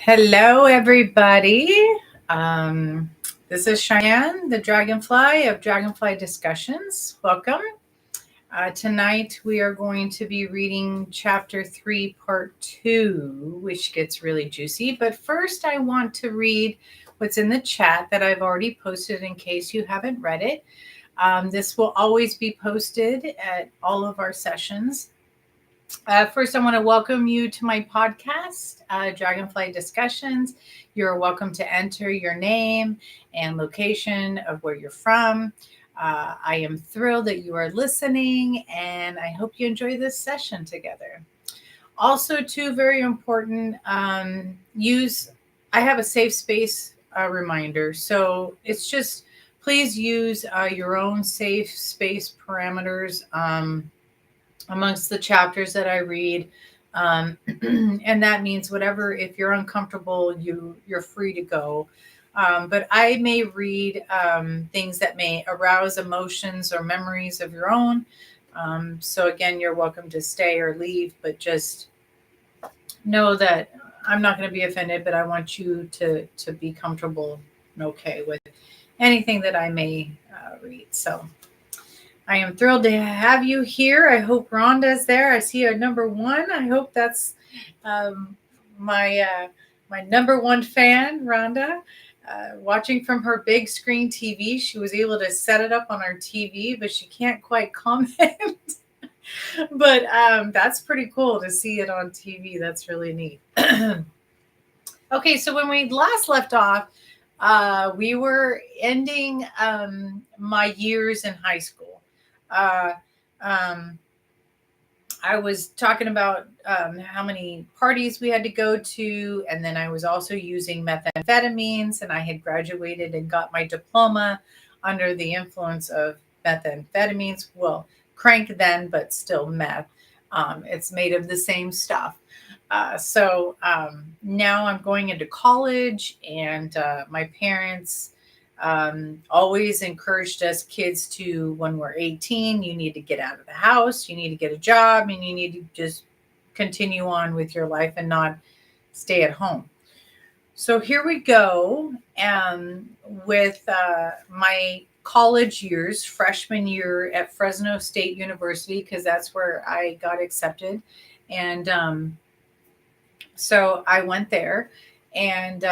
Hello, everybody. Um, this is Cheyenne, the Dragonfly of Dragonfly Discussions. Welcome. Tonight, we are going to be reading Chapter 3, Part 2, which gets really juicy. But first, I want to read what's in the chat that I've already posted in case you haven't read it. This will always be posted at all of our sessions. First, I want to welcome you to my podcast, Dragonfly Discussions. You're welcome to enter your name and location of where you're from. I am thrilled that you are listening, and I hope you enjoy this session together. Also, two very important I have a safe space reminder. So it's just please use your own safe space parameters. Amongst the chapters that I read. And that means whatever, if you're uncomfortable, you're free to go. But I may read things that may arouse emotions or memories of your own. So again, you're welcome to stay or leave, but just know that I'm not going to be offended, but I want you to be comfortable and okay with anything that I may read. So I am thrilled to have you here. I hope Rhonda's there. I see a number one. I hope that's my number one fan, Rhonda, watching from her big screen TV. She was able to set it up on our TV, but she can't quite comment. But that's pretty cool to see it on TV. That's really neat. Okay, so when we last left off, we were ending my years in high school. I was talking about how many parties we had to go to, and then I was also using methamphetamines, and I had graduated and got my diploma under the influence of methamphetamines. Well, crank then, but still meth. It's made of the same stuff. So now I'm going into college, and my parents always encouraged us kids to, when we're 18, you need to get out of the house, you need to get a job, and you need to just continue on with your life and not stay at home. So here we go with my college years, freshman year at Fresno State University, because that's where I got accepted. And so I went there, and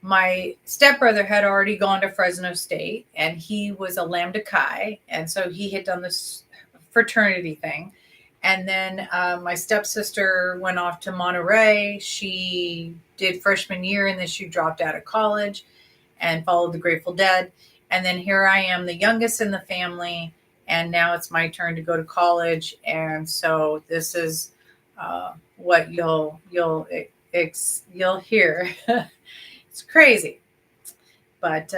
my stepbrother had already gone to Fresno State, and he was a Lambda Chi. And so he had done this fraternity thing. And then my stepsister went off to Monterey. She did freshman year, and then she dropped out of college and followed the Grateful Dead. And then here I am, the youngest in the family. And now it's my turn to go to college. And so this is what you'll hear. It's crazy, but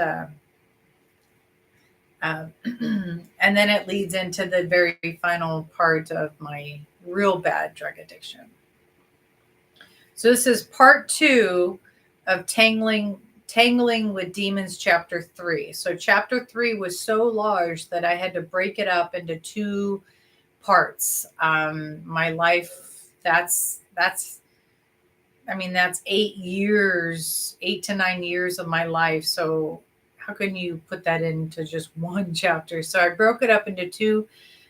and then it leads into the very final part of my real bad drug addiction. So this is part 2 of Tangling with Demons, chapter 3. So chapter 3 was so large that I had to break it up into 2 parts. My life, that's 8 to 9 years of my life. So how can you put that into just one chapter? So I broke it up into 2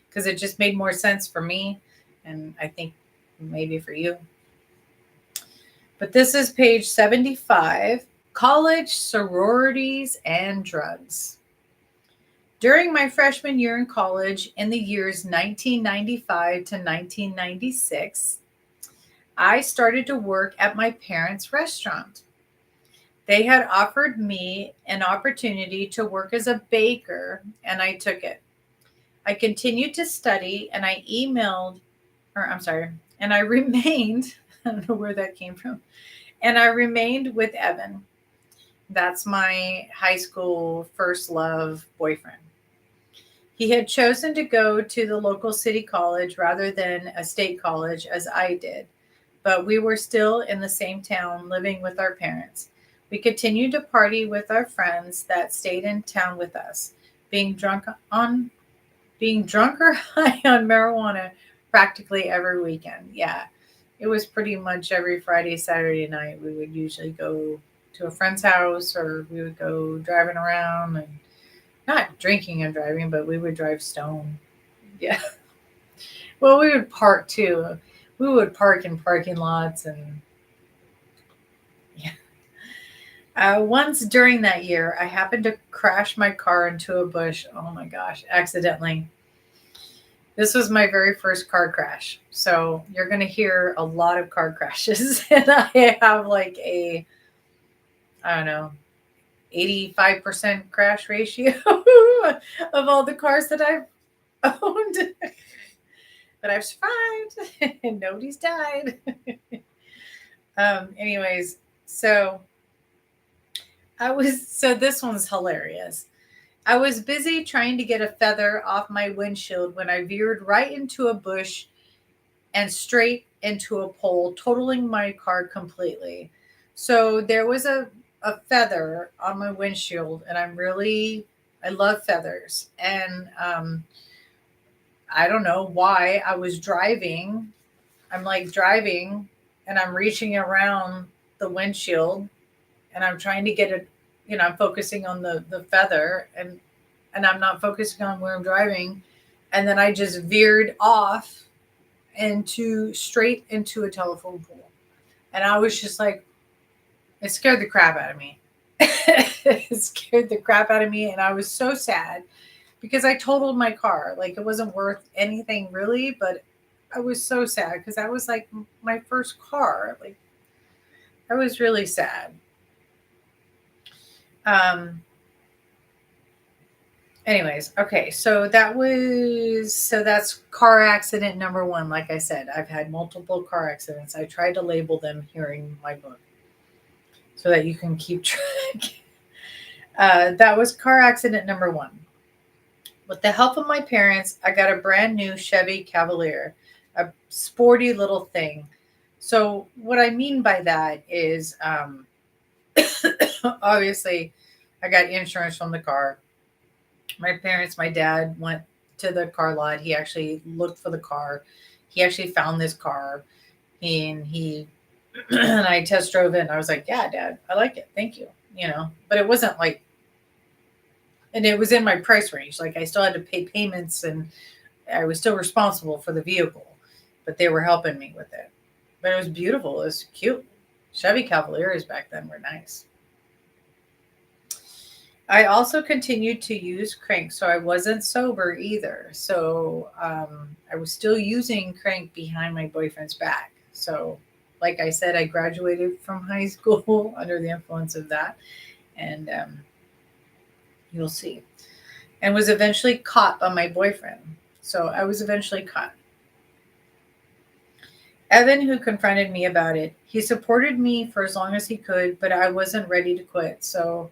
because it just made more sense for me. And I think maybe for you. But this is page 75, College, Sororities, and Drugs. During my freshman year in college in the years 1995 to 1996, I started to work at my parents' restaurant. They had offered me an opportunity to work as a baker, and I took it. I continued to study, and I remained, I don't know where that came from, and I remained with Evan. That's my high school first love boyfriend. He had chosen to go to the local city college rather than a state college as I did. But we were still in the same town living with our parents. We continued to party with our friends that stayed in town with us, being drunk or high on marijuana practically every weekend. Yeah, it was pretty much every Friday, Saturday night. We would usually go to a friend's house, or we would go driving around, and not drinking and driving, but we would drive stone. Yeah. Well, we would park too. We would park in parking lots, and yeah. Once during that year, I happened to crash my car into a bush. Oh my gosh, accidentally. This was my very first car crash. So you're going to hear a lot of car crashes. And I have like I don't know, 85% crash ratio of all the cars that I've owned. But I've survived and nobody's died. Anyways, so this one's hilarious. I was busy trying to get a feather off my windshield when I veered right into a bush and straight into a pole, totaling my car completely. So there was a feather on my windshield, and I love feathers. And I don't know why I was driving. I'm like driving and I'm reaching around the windshield and I'm trying to get it, I'm focusing on the feather, and I'm not focusing on where I'm driving. And then I just veered off straight into a telephone pole. And I was just like, it scared the crap out of me. It scared the crap out of me. And I was so sad because I totaled my car. Like, it wasn't worth anything really, but I was so sad because that was like my first car. Like, I was really sad. Anyways, okay, so that's car accident number one. Like I said, I've had multiple car accidents. I tried to label them here in my book so that you can keep track. That was car accident number one. With the help of my parents, I got a brand new Chevy Cavalier, a sporty little thing. So what I mean by that is, obviously, I got insurance from the car. My dad went to the car lot. He actually looked for the car. He actually found this car, and he and I test drove it, and I was like, "Yeah, Dad, I like it. Thank you." But it wasn't like, and it was in my price range. Like, I still had to pay payments, and I was still responsible for the vehicle, but they were helping me with it. But it was beautiful. It was cute. Chevy Cavaliers back then were nice. I also continued to use crank, so I wasn't sober either. So I was still using crank behind my boyfriend's back. So, like I said, I graduated from high school under the influence of that, and you'll see, and was eventually caught by my boyfriend. So I was eventually caught. Evan, who confronted me about it, he supported me for as long as he could, but I wasn't ready to quit. So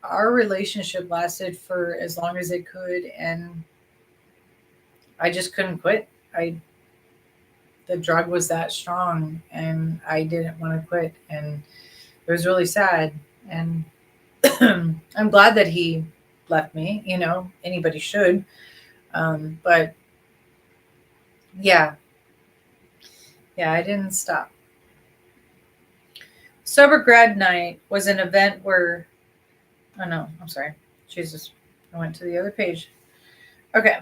our relationship lasted for as long as it could, and I just couldn't quit. The drug was that strong, and I didn't want to quit, and it was really sad. And I'm glad that he left me. Anybody should. But yeah, I didn't stop. Sober grad night was an event where, oh no, I'm sorry. Jesus, I went to the other page. Okay.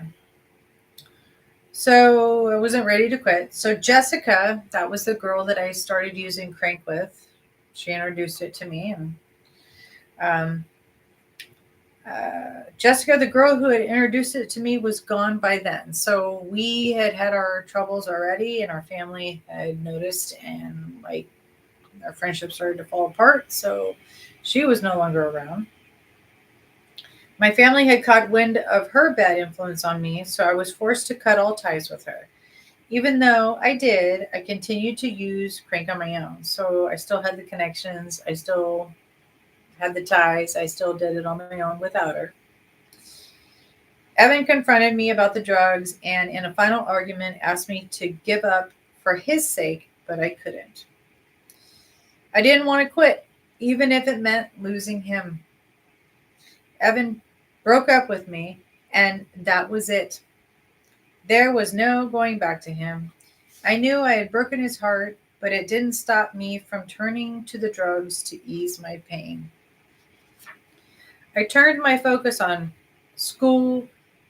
So I wasn't ready to quit. So Jessica, that was the girl that I started using crank with. She introduced it to me, and Jessica, the girl who had introduced it to me, was gone by then. So we had our troubles already, and our family had noticed, and like our friendship started to fall apart. So she was no longer around. My family had caught wind of her bad influence on me, so I was forced to cut all ties with her. Even though I continued to use crank on my own. So I still had the connections, I still had the ties, I still did it on my own without her. Evan confronted me about the drugs and, in a final argument, asked me to give up for his sake, but I couldn't. I didn't want to quit, even if it meant losing him. Evan broke up with me, and that was it. There was no going back to him. I knew I had broken his heart, but it didn't stop me from turning to the drugs to ease my pain. I turned my focus on school,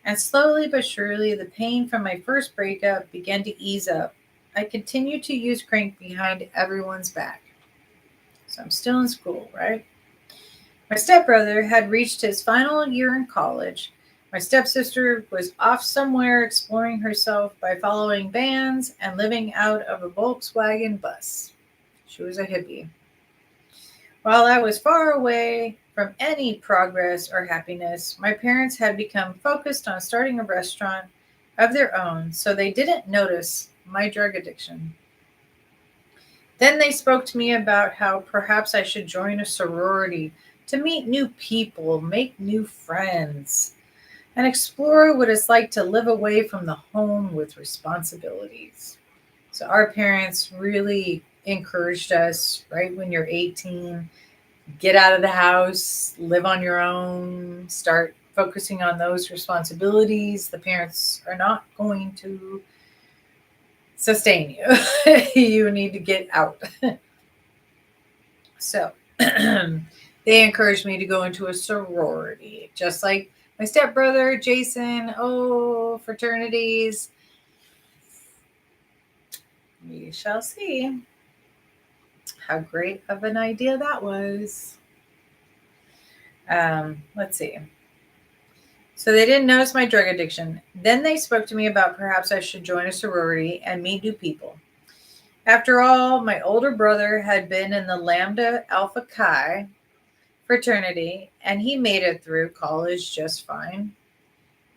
and slowly but surely the pain from my first breakup began to ease up. I continued to use crank behind everyone's back. So I'm still in school, right? My stepbrother had reached his final year in college. My stepsister was off somewhere exploring herself by following bands and living out of a Volkswagen bus. She was a hippie. While I was far away from any progress or happiness, my parents had become focused on starting a restaurant of their own, so they didn't notice my drug addiction. Then they spoke to me about how perhaps I should join a sorority to meet new people, make new friends, and explore what it's like to live away from the home with responsibilities. So our parents really encouraged us, right when you're 18, get out of the house, live on your own, start focusing on those responsibilities. The parents are not going to sustain you. You need to get out. So they encouraged me to go into a sorority, just like my stepbrother, Jason. Oh, fraternities. We shall see how great of an idea that was. Let's see. So they didn't notice my drug addiction. Then they spoke to me about perhaps I should join a sorority and meet new people. After all, my older brother had been in the Lambda Alpha Chi fraternity, and he made it through college just fine.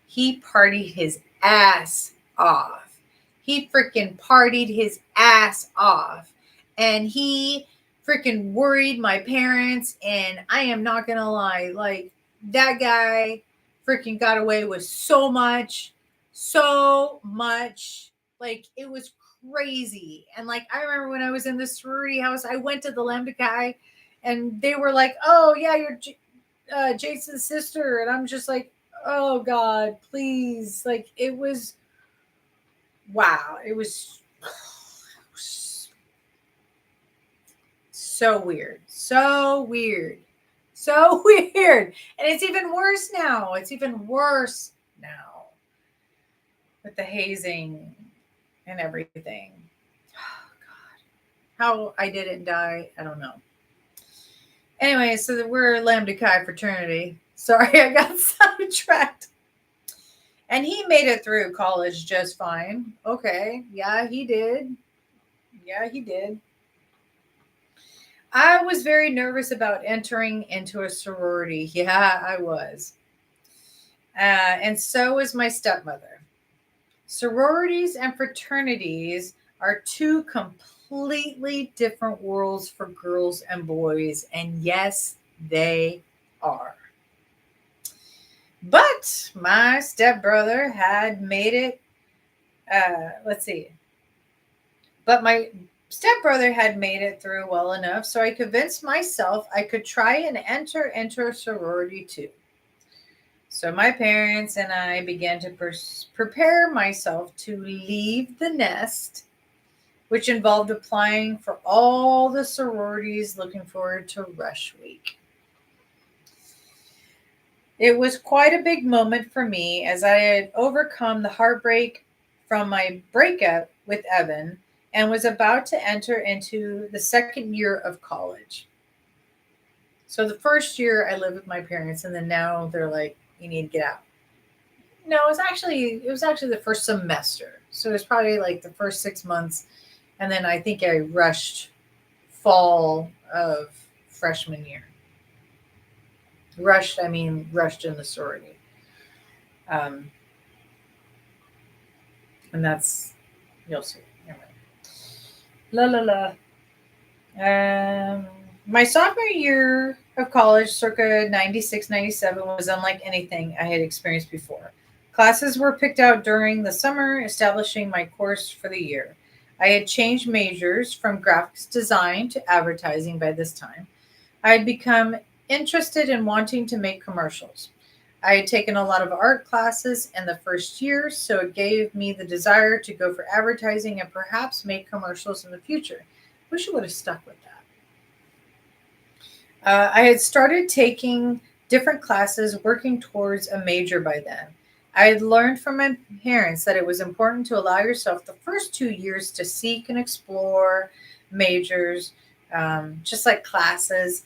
He partied his ass off. He freaking partied his ass off. And he freaking worried my parents. And I am not going to lie, like, that guy freaking got away with so much. Like, it was crazy. And, like, I remember when I was in the sorority house, I went to the Lambda Chi, and they were like, oh, yeah, you're Jason's sister. And I'm just like, oh God, please. Like, it was, wow. It was so weird. So weird. So weird. And it's even worse now. It's even worse now with the hazing and everything. Oh God. How I didn't die, I don't know. Anyway, so we're Lambda Chi fraternity. Sorry, I got sidetracked. And he made it through college just fine. Okay. Yeah, he did. Yeah, he did. I was very nervous about entering into a sorority. Yeah, I was. And so was my stepmother. Sororities and fraternities are two completely different worlds for girls and boys. And yes, they are. But my stepbrother had made it. Let's see. But my stepbrother had made it through well enough, so I convinced myself I could try and enter into a sorority too. So my parents and I began to prepare myself to leave the nest, which involved applying for all the sororities, looking forward to Rush Week. It was quite a big moment for me as I had overcome the heartbreak from my breakup with Evan and was about to enter into the second year of college. So the first year I lived with my parents, and then now they're like, you need to get out. No, it was actually the first semester. So it was probably like the first 6 months. And then I think I rushed fall of freshman year. Rushed in the sorority. And that's, you'll see. Anyway. La la la. My sophomore year of college, circa 96, 97, was unlike anything I had experienced before. Classes were picked out during the summer, establishing my course for the year. I had changed majors from graphics design to advertising by this time. I had become interested in wanting to make commercials. I had taken a lot of art classes in the first year, so it gave me the desire to go for advertising and perhaps make commercials in the future. Wish I would have stuck with that. I had started taking different classes, working towards a major by then. I had learned from my parents that it was important to allow yourself the first 2 years to seek and explore majors, just like classes,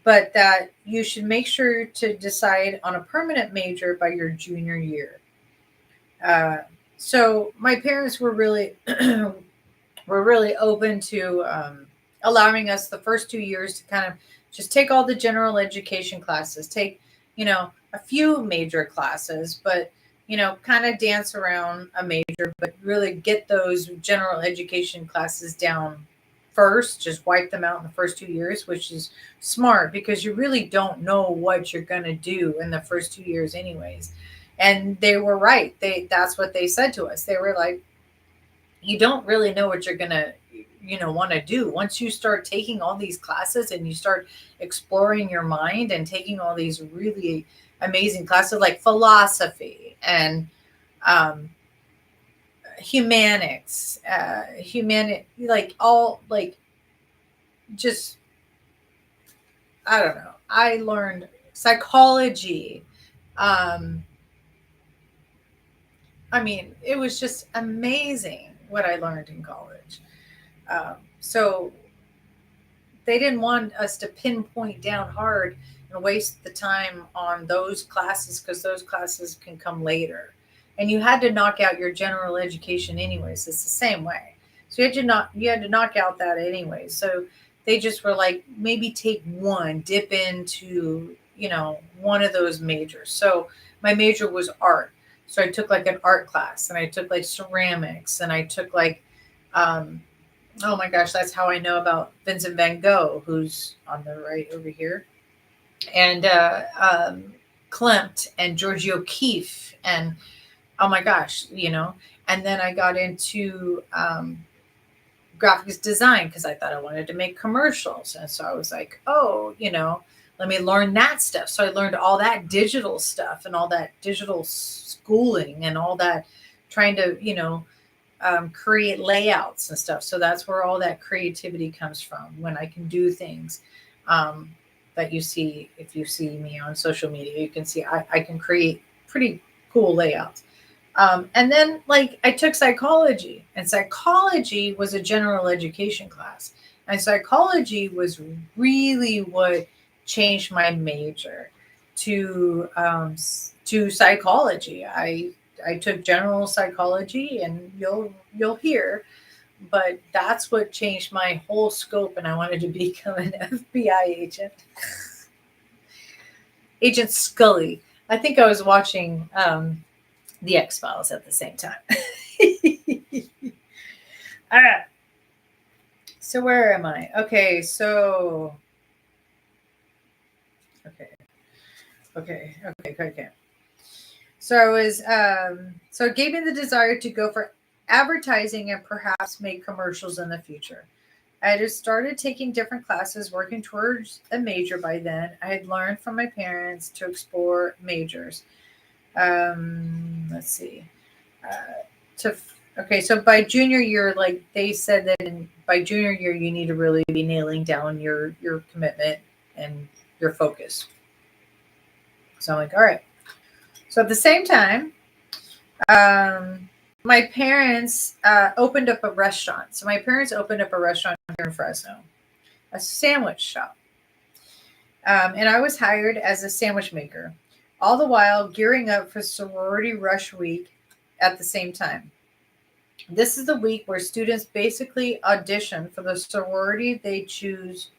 but that you should make sure to decide on a permanent major by your junior year. Uh, so my parents were really were really open to allowing us the first 2 years to kind of just take all the general education classes, take a few major classes, but kind of dance around a major, but really get those general education classes down first, just wipe them out in the first 2 years, which is smart because you really don't know what you're going to do in the first 2 years anyways. And they were right. That's what they said to us. They were like, you don't really know what you're going to want to do once you start taking all these classes and you start exploring your mind and taking all these really amazing classes like philosophy and um humanics, like all like just I don't know. I learned psychology. Um, I mean, it was just amazing what I learned in college. So they didn't want us to pinpoint down hard and waste the time on those classes because those classes can come later. And you had to knock out your general education anyways. It's the same way. So you had to knock out that anyways. So they just were like, maybe take one, dip into, one of those majors. So my major was art. So I took like an art class and I took like ceramics and I took like um, oh my gosh, that's how I know about Vincent van Gogh, who's on the right over here, and Klimt and Georgie O'Keeffe, and oh my gosh, And then I got into graphics design because I thought I wanted to make commercials, and so I was like, oh, let me learn that stuff. So I learned all that digital stuff and all that digital schooling and all that trying to, create layouts and stuff. So that's where all that creativity comes from when I can do things that you see. If you see me on social media, you can see I can create pretty cool layouts. And then like I took psychology, and psychology was a general education class. And psychology was really what changed my major to psychology. I took general psychology, and you'll hear, but that's what changed my whole scope, and I wanted to become an FBI agent. Agent Scully. I think I was watching the X-Files at the same time. All right. So where am I? Okay, so okay. So I was so it gave me the desire to go for advertising and perhaps make commercials in the future. I had started taking different classes, working towards a major by then. I had learned from my parents to explore majors. Let's see. To Okay, so by junior year, like they said that by junior year you need to really be nailing down your commitment and your focus. So I'm like, all right. So at the same time, my parents opened up a restaurant. So my parents opened up a restaurant here in Fresno, a sandwich shop. And I was hired as a sandwich maker, all the while gearing up for sorority rush week at the same time. This is the week where students basically audition for the sorority they choose,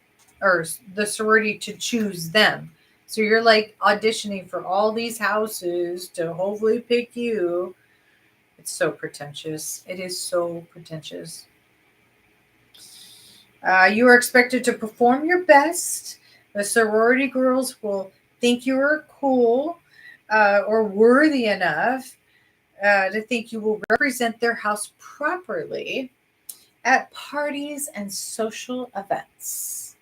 or the sorority to choose them. So you're like auditioning for all these houses to hopefully pick you. It's so pretentious. It is so pretentious. You are expected to perform your best. The sorority girls will think you are cool or worthy enough to think you will represent their house properly at parties and social events.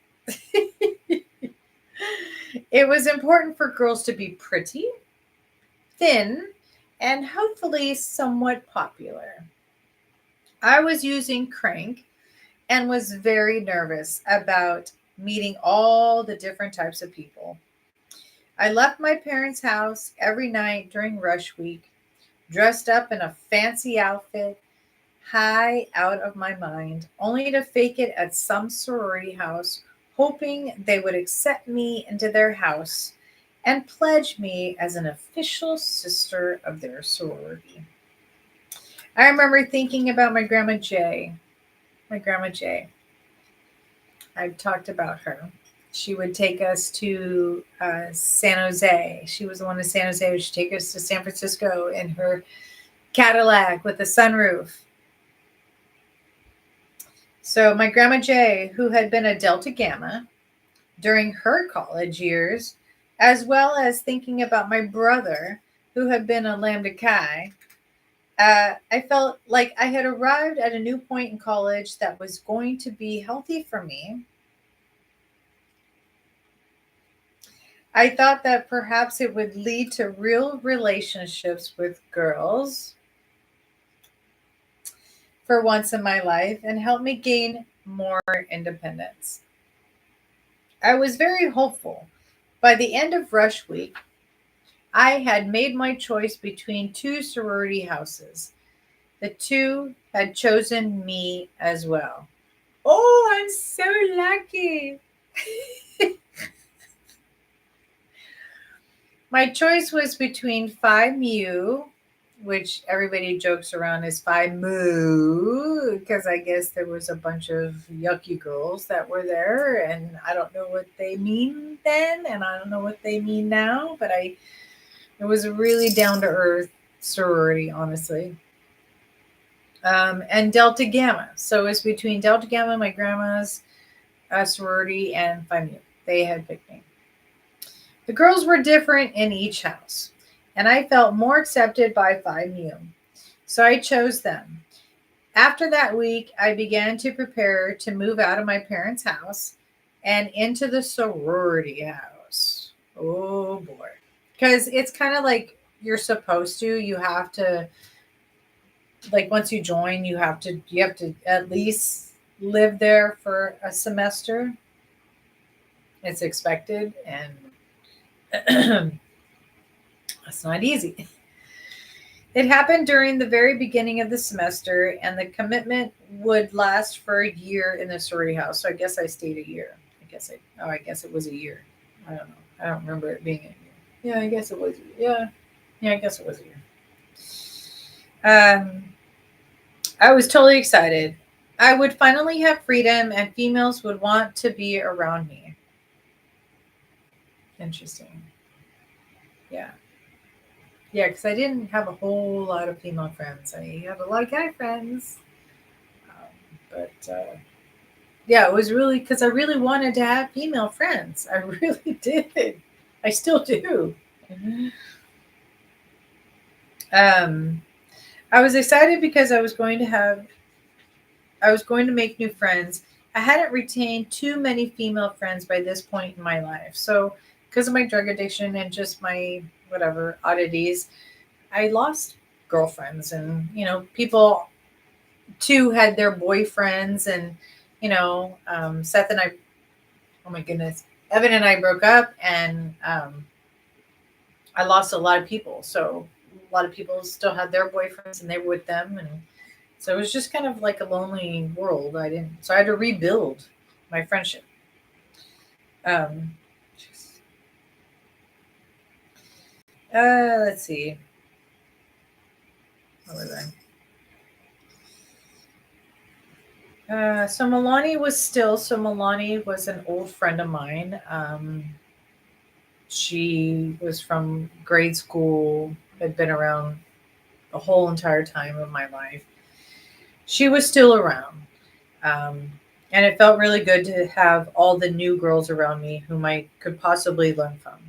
It was important for girls to be pretty, thin and hopefully somewhat popular. I was using crank and was very nervous about meeting all the different types of people. I left my parents' house every night during rush week, dressed up in a fancy outfit, high out of my mind, only to fake it at some sorority house, hoping they would accept me into their house and pledge me as an official sister of their sorority. I remember thinking about my grandma J. My grandma J. I've talked about her. She would take us to San Jose. She was the one in San Jose. She'd take us to San Francisco in her Cadillac with a sunroof. So my grandma J, who had been a Delta Gamma during her college years, as well as thinking about my brother, who had been a Lambda Chi, I felt like I had arrived at a new point in college that was going to be healthy for me. I thought that perhaps it would lead to real relationships with girls for once in my life and help me gain more independence. I was very hopeful. By the end of rush week, I had made my choice between two sorority houses. The two had chosen me as well. Oh, I'm so lucky. My choice was between Phi Mu, which everybody jokes around as Phi Mu, because I guess there was a bunch of yucky girls that were there, and I don't know what they mean then, and I don't know what they mean now, but it was a really down to earth sorority, honestly. And Delta Gamma. So it's between Delta Gamma, my grandma's sorority, and Phi Mu. They had picked me. The girls were different in each house, and I felt more accepted by Phi Mu. So I chose them. After that week, I began to prepare to move out of my parents' house and into the sorority house. Oh boy. Because it's kind of like you're supposed to. You have to, like, once you join, you have to at least live there for a semester. It's expected, and that's not easy. It happened during the very beginning of the semester, and the commitment would last for a year in the sorority house. So I guess I stayed a year. I guess it was a year. I don't know. I don't remember it being a year. Yeah, I guess it was. Yeah, I guess it was a year. I was totally excited. I would finally have freedom, and females would want to be around me. Interesting. Yeah. Yeah, because I didn't have a whole lot of female friends. I have a lot of guy friends. But yeah, it was really because I really wanted to have female friends. I really did. I still do. Um, I was excited because I was going to make new friends. I hadn't retained too many female friends by this point in my life. So, because of my drug addiction and just my whatever oddities, I lost girlfriends, and people too had their boyfriends, and Seth and I, oh my goodness, Evan and I broke up, and I lost a lot of people. So a lot of people still had their boyfriends, and they were with them, and so it was just kind of like a lonely world. So I had to rebuild my friendship. Um, let's see. What was I? So Milani was an old friend of mine. She was from grade school, had been around the whole entire time of my life. She was still around. Um, and it felt really good to have all the new girls around me whom I could possibly learn from.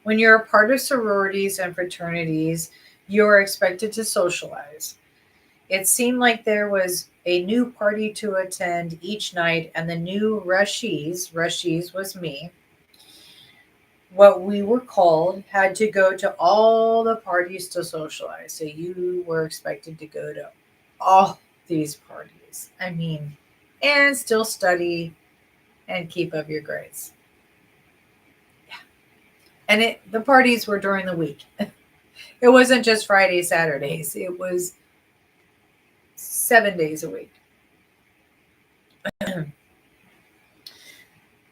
When you're a part of sororities and fraternities, you are expected to socialize. It seemed like there was a new party to attend each night, and the new rushies was me, what we were called, had to go to all the parties to socialize. So you were expected to go to all these parties. I mean, and still study and keep up your grades. And the parties were during the week. It wasn't just Fridays, Saturdays. It was 7 days a week.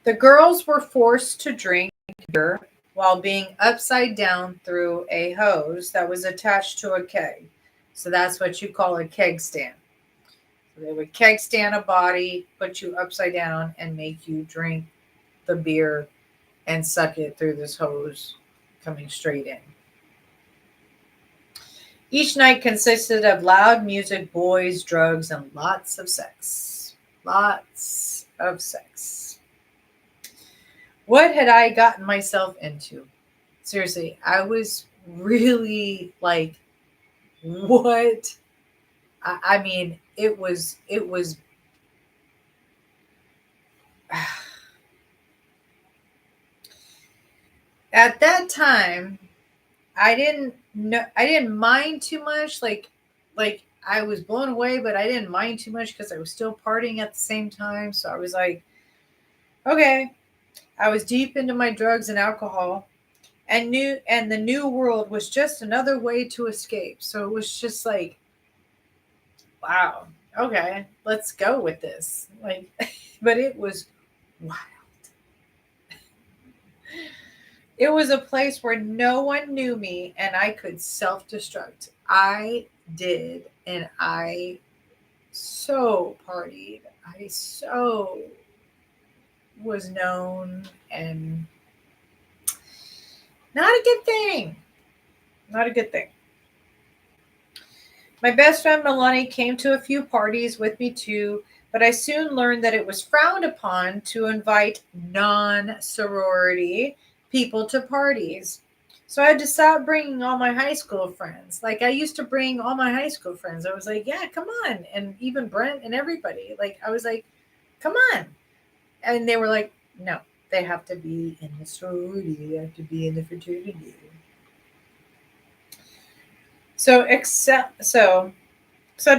The girls were forced to drink beer while being upside down through a hose that was attached to a keg. So that's what you call a keg stand. So they would keg stand a body, put you upside down, and make you drink the beer and suck it through this hose coming straight in. Each night consisted of loud music, boys, drugs, and lots of sex. Lots of sex. What had I gotten myself into? Seriously, I was really like, what? I mean, it was at that time, I didn't mind too much. Like I was blown away, but I didn't mind too much because I was still partying at the same time. So I was like, okay. I was deep into my drugs and alcohol, and the new world was just another way to escape. So it was just like, wow, okay, let's go with this. Like, but it was wild. It was a place where no one knew me and I could self destruct. I did, and I so partied. I so was known, and not a good thing. Not a good thing. My best friend Melanie came to a few parties with me too, but I soon learned that it was frowned upon to invite non sorority people to parties. So I had to stop bringing all my high school friends. Like I used to bring all my high school friends. I was like, yeah, come on. And even Brent and everybody. Like I was like, come on. And they were like, no, they have to be in the sorority. They have to be in the fraternity. So to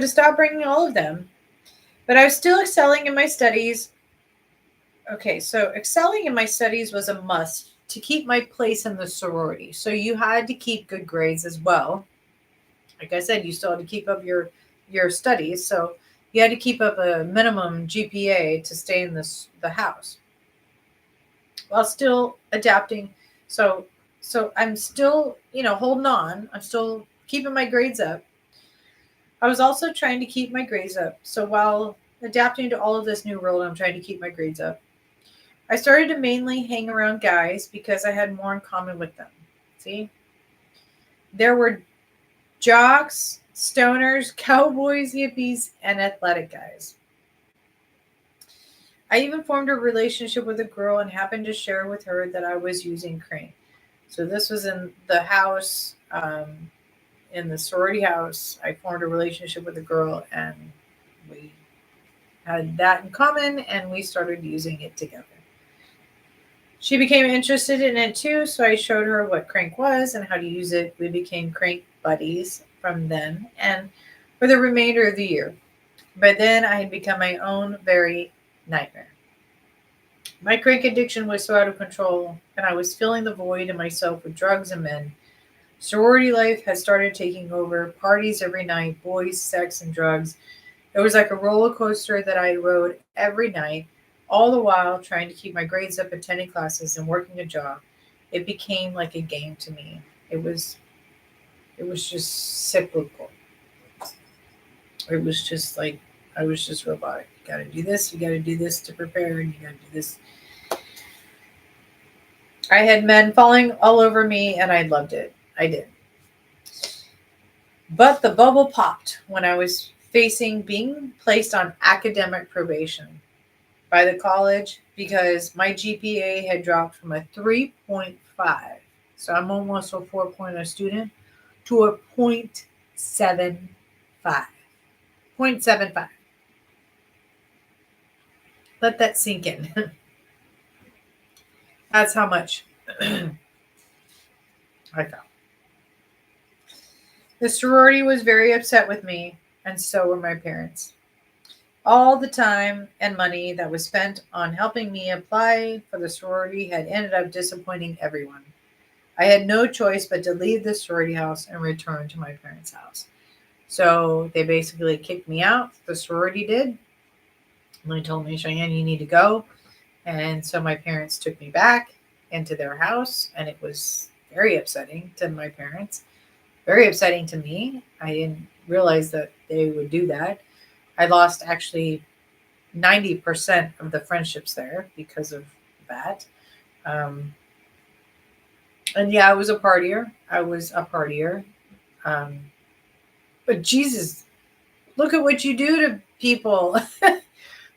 stop bringing all of them, but I was still excelling in my studies. Okay, so excelling in my studies was a must to keep my place in the sorority. So you had to keep good grades as well. Like I said, you still had to keep up your studies. So you had to keep up a minimum GPA to stay in the house while still adapting. So I'm still, holding on. I'm still keeping my grades up. I was also trying to keep my grades up. So while adapting to all of this new world, I'm trying to keep my grades up. I started to mainly hang around guys because I had more in common with them. See? There were jocks, stoners, cowboys, hippies, and athletic guys. I even formed a relationship with a girl and happened to share with her that I was using crank. So this was in the house, in the sorority house. I formed a relationship with a girl, and we had that in common, and we started using it together. She became interested in it too, so I showed her what crank was and how to use it. We became crank buddies from then and for the remainder of the year. By then, I had become my own very nightmare. My crank addiction was so out of control, and I was filling the void in myself with drugs and men. Sorority life had started taking over, parties every night, boys, sex, and drugs. It was like a roller coaster that I rode every night, all the while trying to keep my grades up, attending classes, and working a job. It became like a game to me. It was just cyclical. It was just like I was just robotic. You got to do this. You got to do this to prepare, and you got to do this. I had men falling all over me, and I loved it. I did. But the bubble popped when I was facing being placed on academic probation by the college because my GPA had dropped from a 3.5. So I'm almost a 4.0 student to a 0.75. 0.75. Let that sink in. That's how much I fell. The sorority was very upset with me, and so were my parents. All the time and money that was spent on helping me apply for the sorority had ended up disappointing everyone. I had no choice but to leave the sorority house and return to my parents' house. So they basically kicked me out. The sorority did. And they told me, Cheyenne, you need to go. And so my parents took me back into their house, and it was very upsetting to my parents, very upsetting to me. I didn't realize that they would do that. I lost actually 90% of the friendships there because of that. Um, and yeah, I was a partier. Um, but Jesus, look at what you do to people.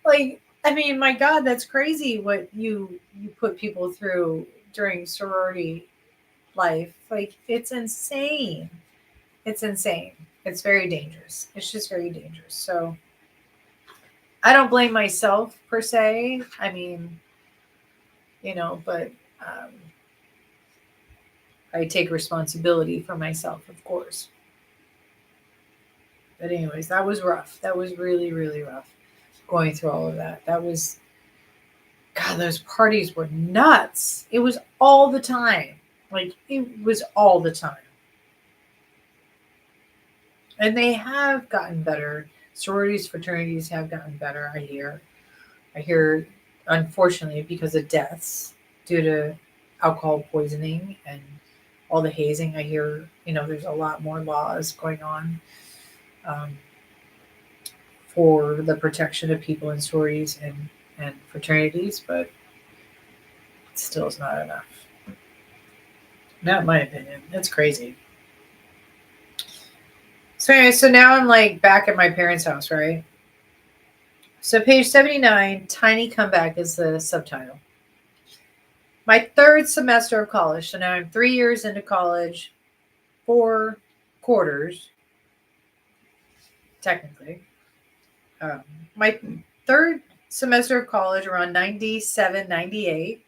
Like, I mean, my God, that's crazy what you put people through during sorority life. Like, it's insane. It's insane. It's very dangerous. It's just very dangerous. So I don't blame myself per se. I mean, but um, I take responsibility for myself, of course. But anyways, that was rough. That was really, really rough going through all of that. That was, God, those parties were nuts. It was all the time. Like, it was all the time. And they have gotten better. Sororities, fraternities have gotten better, I hear. I hear, unfortunately, because of deaths due to alcohol poisoning and all the hazing, I hear, there's a lot more laws going on um, for the protection of people in sororities and fraternities, but it still is not enough. Not in my opinion. It's crazy. So anyway, so now I'm like back at my parents' house, right? So page 79, Tiny Comeback is the subtitle. My third semester of college. So now I'm 3 years into college, 4 quarters, technically. My third semester of college, around 97, 98,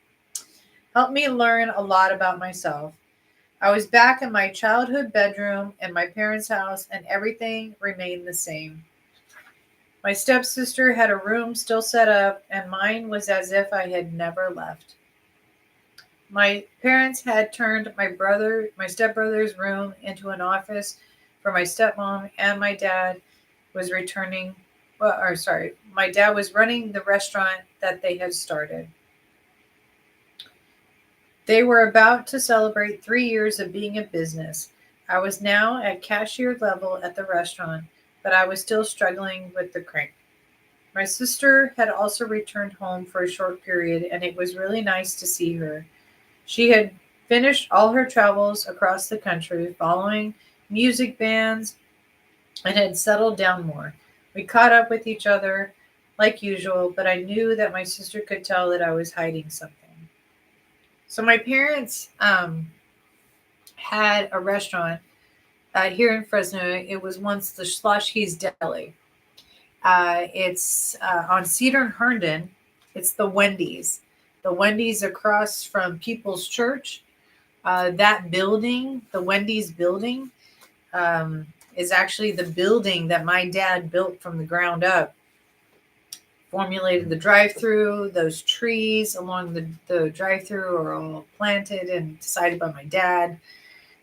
helped me learn a lot about myself. I was back in my childhood bedroom in my parents' house, and everything remained the same. My stepsister had a room still set up, and mine was as if I had never left. My parents had turned my stepbrother's room into an office for my stepmom, and my dad was running the restaurant that they had started. They were about to celebrate 3 years of being in business. I was now at cashier level at the restaurant, but I was still struggling with the crank. My sister had also returned home for a short period, and it was really nice to see her. She had finished all her travels across the country, following music bands, and had settled down more. We caught up with each other like usual, but I knew that my sister could tell that I was hiding something. So my parents had a restaurant here in Fresno. It was once the Schlossky's Deli. It's on Cedar and Herndon. It's the Wendy's. The Wendy's across from People's Church. That building, the Wendy's building, is actually the building that my dad built from the ground up. Formulated the drive-through. Those trees along the drive-through are all planted and decided by my dad.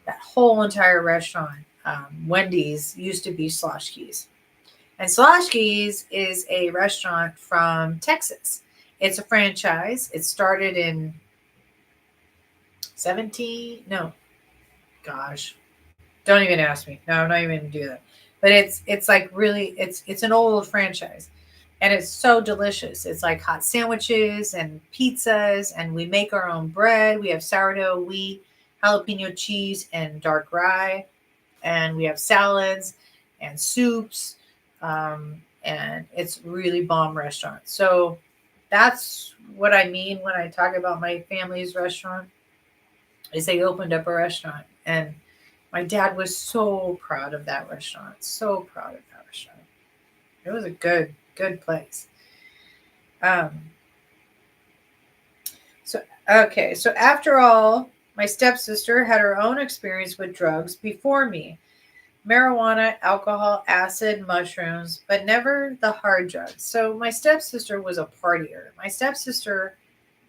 That whole entire restaurant, Wendy's, used to be Schlossky's. And Schlossky's is a restaurant from Texas. It's a franchise. It started in 17, no, gosh, don't even ask me. No, I'm not even gonna do that. But it's like really it's an old franchise. And it's so delicious. It's like hot sandwiches and pizzas, and we make our own bread. We have sourdough, wheat, jalapeno cheese, and dark rye. And we have salads and soups. And it's really bomb restaurant. So that's what I mean when I talk about my family's restaurant, is they opened up a restaurant. And my dad was so proud of that restaurant. So proud of that restaurant. It was a good place. Um, so Okay, so after all, my stepsister had her own experience with drugs before me. Marijuana, alcohol, acid, mushrooms, but never the hard drugs. So my stepsister was a partier. My stepsister,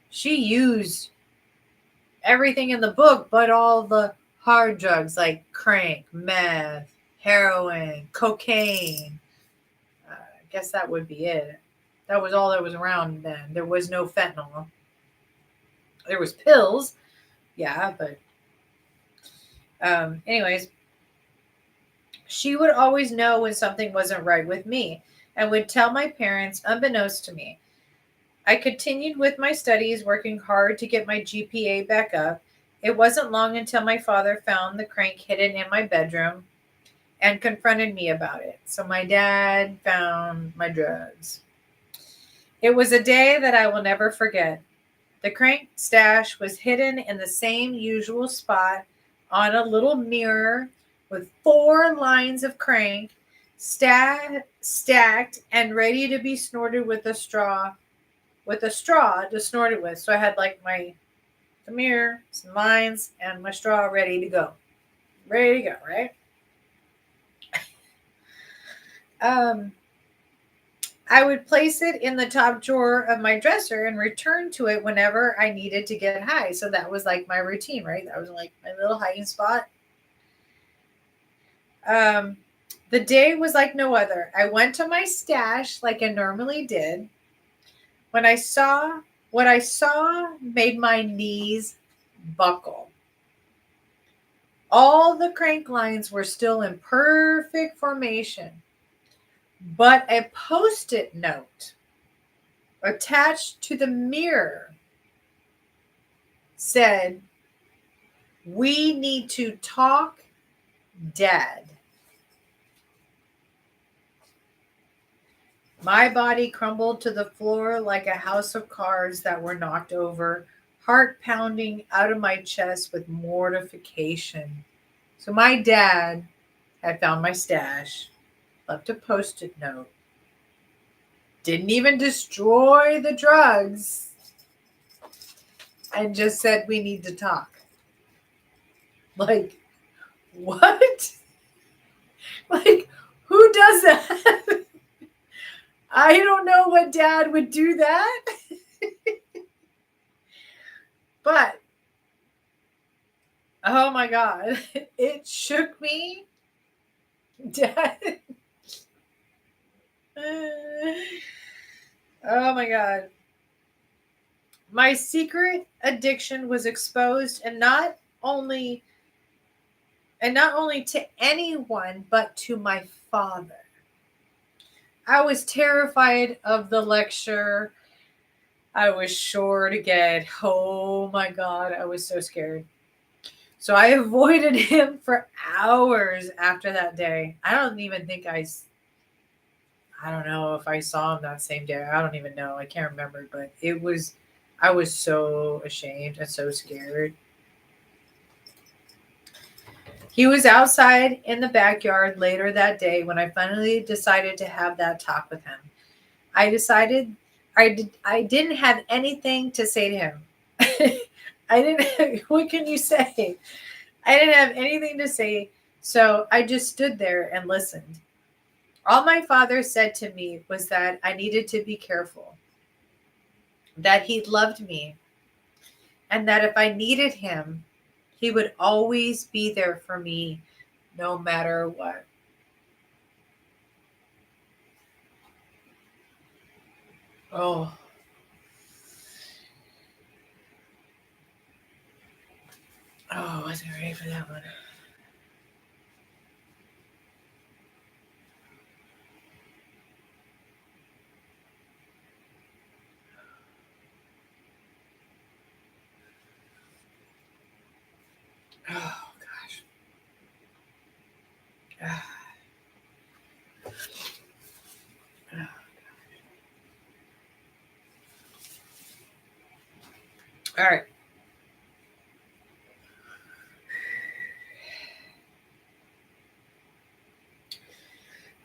she used everything in the book, but all the hard drugs like crank, meth, heroin, cocaine. I guess that would be it. That was all that was around then. There was no fentanyl. There was pills, yeah, but anyways, she would always know when something wasn't right with me and would tell my parents unbeknownst to me. I continued with my studies, working hard to get my GPA back up. It wasn't long until my father found the crank hidden in my bedroom and confronted me about it. So my dad found my drugs. It was a day that I will never forget. The crank stash was hidden in the same usual spot on a little mirror with 4 lines of crank stacked and ready to be snorted with a straw to snort it with. So I had like the mirror, some lines, and my straw ready to go. Ready to go, right? Um, I would place it in the top drawer of my dresser and return to it whenever I needed to get high. So that was like my routine, right? That was like my little hiding spot. Um, the day was like no other. I went to my stash like I normally did. When I saw what I saw made my knees buckle. All the crank lines were still in perfect formation, but a post-it note attached to the mirror said, "We need to talk, Dad." My body crumbled to the floor like a house of cards that were knocked over, heart pounding out of my chest with mortification. So my dad had found my stash, left a post-it note, didn't even destroy the drugs, and just said, "We need to talk." Like, what? Like, who does that? I don't know what dad would do that. But, oh my God, it shook me. Dad. Oh my God. My secret addiction was exposed and not only to anyone but to my father. I was terrified of the lecture. I was sure to get, oh my God, I was so scared. So I avoided him for hours after that day. I don't know if I saw him that same day. I don't even know. I can't remember, but I was so ashamed and so scared. He was outside in the backyard later that day when I finally decided to have that talk with him. I decided I didn't have anything to say to him. I didn't what can you say? I didn't have anything to say, so I just stood there and listened. All my father said to me was that I needed to be careful, that he loved me, and that if I needed him, he would always be there for me no matter what. Oh, I wasn't ready for that one. Oh gosh. Ah, ah. All right.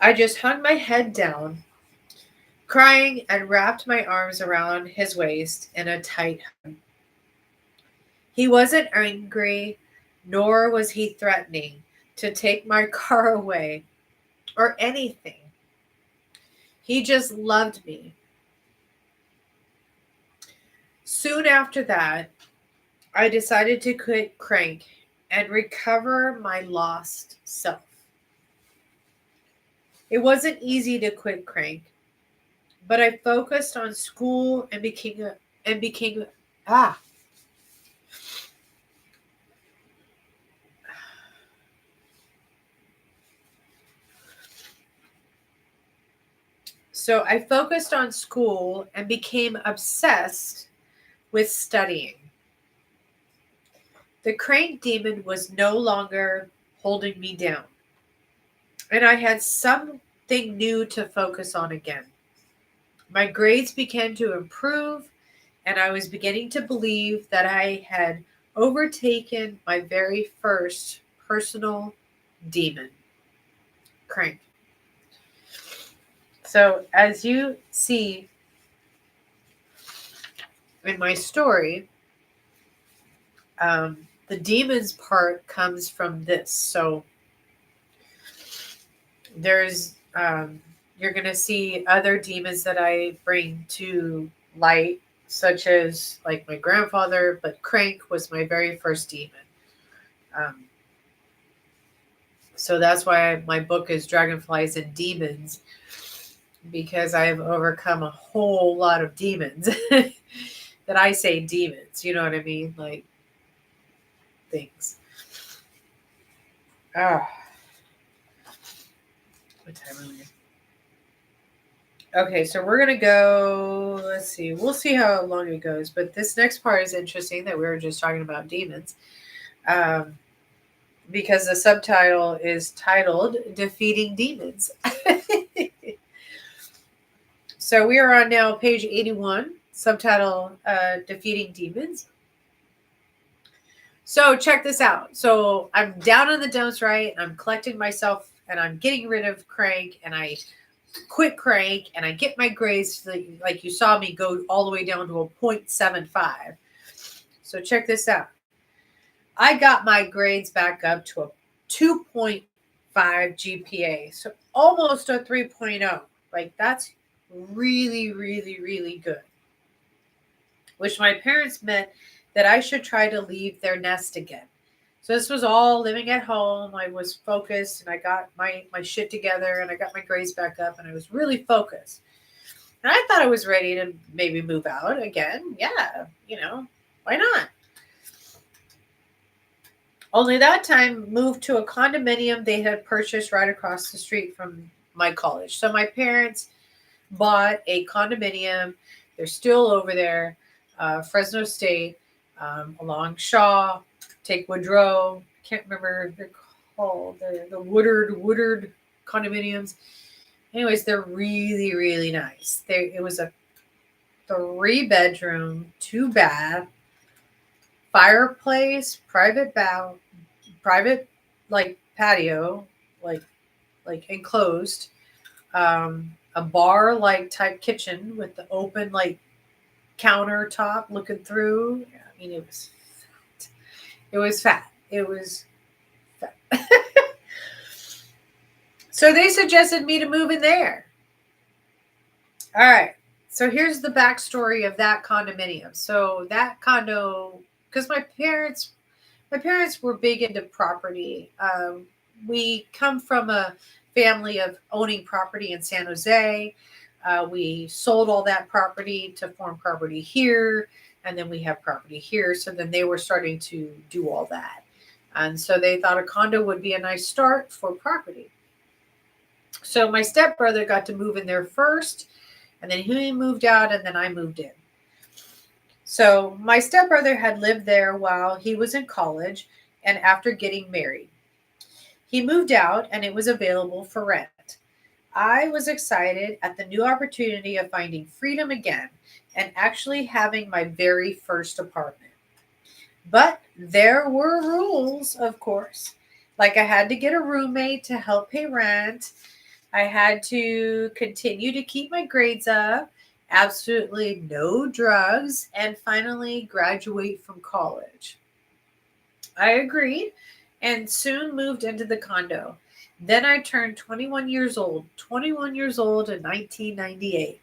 I just hung my head down, crying, and wrapped my arms around his waist in a tight hug. He wasn't angry, nor was he threatening to take my car away or anything. He just loved me. Soon after that, I decided to quit crank and recover my lost self. It wasn't easy to quit crank, but I focused on school and became ah so I focused on school and became obsessed with studying. The crank demon was no longer holding me down, and I had something new to focus on again. My grades began to improve, and I was beginning to believe that I had overtaken my very first personal demon, crank. So, as you see in my story, the demons part comes from this. So, there's you're going to see other demons that I bring to light, such as like my grandfather, but crank was my very first demon. Um, so that's why my book is Dragonflies and Demons, because I've overcome a whole lot of demons. That I say demons, you know what I mean? Like things. Ah, what time are we? Okay, so we're gonna go. Let's see. We'll see how long it goes. But this next part is interesting that we were just talking about demons, um, because the subtitle is titled "Defeating Demons." So we are on now page 81, subtitle "Defeating Demons." So check this out. So I'm down in the dumps, right? I'm collecting myself, and I'm getting rid of crank, and I quit crank, and I get my grades like you saw me go all the way down to a 0.75. So check this out. I got my grades back up to a 2.5 GPA. So almost a 3.0. Like that's really, really, really good. Which my parents meant that I should try to leave their nest again. So this was all living at home. I was focused, and I got my shit together, and I got my grades back up, and I was really focused. And I thought I was ready to maybe move out again. Yeah, why not? Only that time moved to a condominium they had purchased right across the street from my college. So my parents bought a condominium. They're still over there, Fresno State, along Shaw, take Woodrow. Can't remember if they're called the Woodard condominiums. Anyways, they're really, really nice. It was a 3-bedroom, 2-bath, fireplace, private like patio, like enclosed, a bar like type kitchen with the open like countertop looking through. I mean, it was fat. It was fat. It was fat. So they suggested me to move in there. All right. So here's the backstory of that condominium. So that condo, because my parents were big into property. We come from a family of owning property in San Jose. We sold all that property to form property here, and then we have property here. So then they were starting to do all that. And so they thought a condo would be a nice start for property. So my stepbrother got to move in there first, and then he moved out, and then I moved in. So my stepbrother had lived there while he was in college and after getting married. He moved out, and it was available for rent. I was excited at the new opportunity of finding freedom again and actually having my very first apartment. But there were rules, of course. Like I had to get a roommate to help pay rent. I had to continue to keep my grades up, absolutely no drugs, and finally graduate from college. I agreed and soon moved into the condo. Then I turned 21 years old, 21 years old in 1998,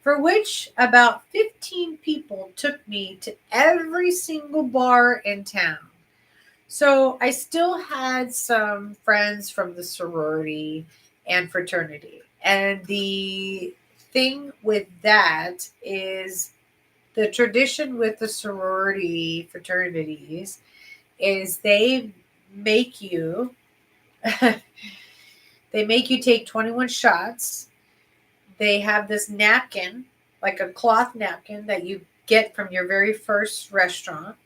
for which about 15 people took me to every single bar in town. So I still had some friends from the sorority and fraternity. And the thing with that is the tradition with the sorority fraternities is they make you they make you take 21 shots. They have this napkin, like a cloth napkin that you get from your very first restaurant.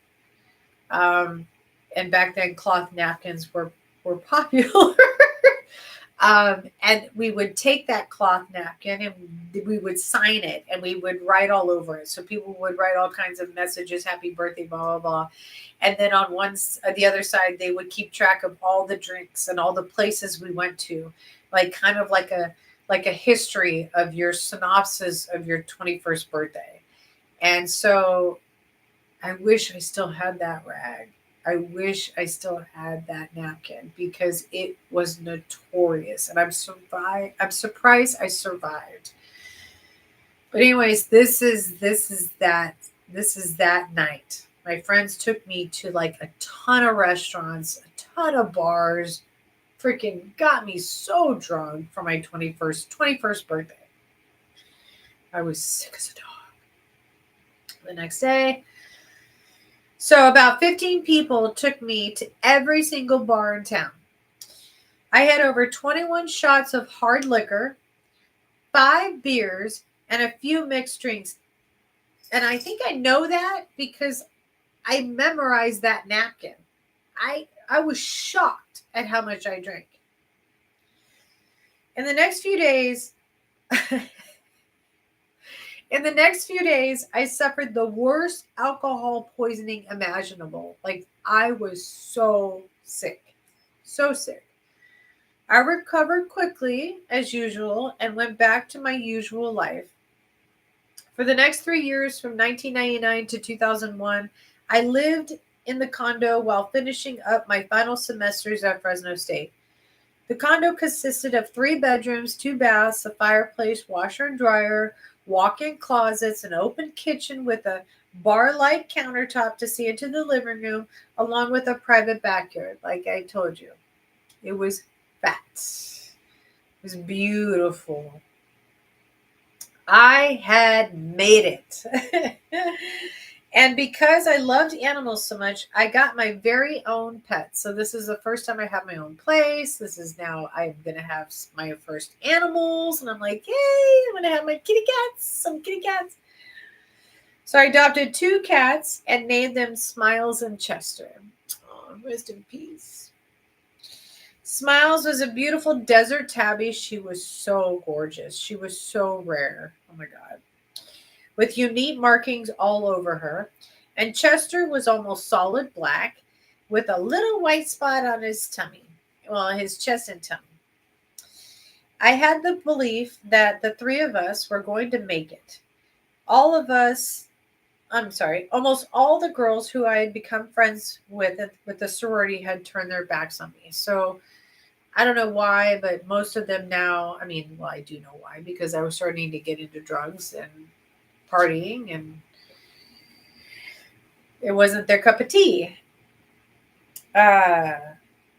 Um, and back then, cloth napkins were popular. And we would take that cloth napkin and we would sign it and we would write all over it. So people would write all kinds of messages, happy birthday, blah, blah, blah. And then on the other side, they would keep track of all the drinks and all the places we went to, like kind of like a history of your synopsis of your 21st birthday. And so I wish I still had that rag. I wish I still had that napkin because it was notorious, and I'm surprised I survived. But anyways, this is that night. My friends took me to like a ton of restaurants, a ton of bars, freaking got me so drunk for my 21st birthday. I was sick as a dog. The next day, so about 15 people took me to every single bar in town. I had over 21 shots of hard liquor, 5 beers, and a few mixed drinks. And I think I know that because I memorized that napkin. I was shocked at how much I drank. In the next few days, I suffered the worst alcohol poisoning imaginable. Like, I was so sick. So sick. I recovered quickly, as usual, and went back to my usual life. For the next 3 years, from 1999 to 2001, I lived in the condo while finishing up my final semesters at Fresno State. The condo consisted of 3 bedrooms, 2 baths, a fireplace, washer and dryer, walk-in closets, an open kitchen with a bar-like countertop to see into the living room, along with a private backyard, like I told you. It was fat. It was beautiful. I had made it. And because I loved animals so much, I got my very own pet. So this is the first time I have my own place. This is now I'm going to have my first animals. And I'm like, yay, I'm going to have my some kitty cats. So I adopted 2 cats and named them Smiles and Chester. Oh, rest in peace. Smiles was a beautiful desert tabby. She was so gorgeous. She was so rare. Oh my God. With unique markings all over her. And Chester was almost solid black with a little white spot on his tummy. Well, his chest and tummy. I had the belief that the 3 of us were going to make it. Almost all the girls who I had become friends with the sorority had turned their backs on me. So I don't know why, but most of them now, I do know why, because I was starting to get into drugs and partying, and it wasn't their cup of tea.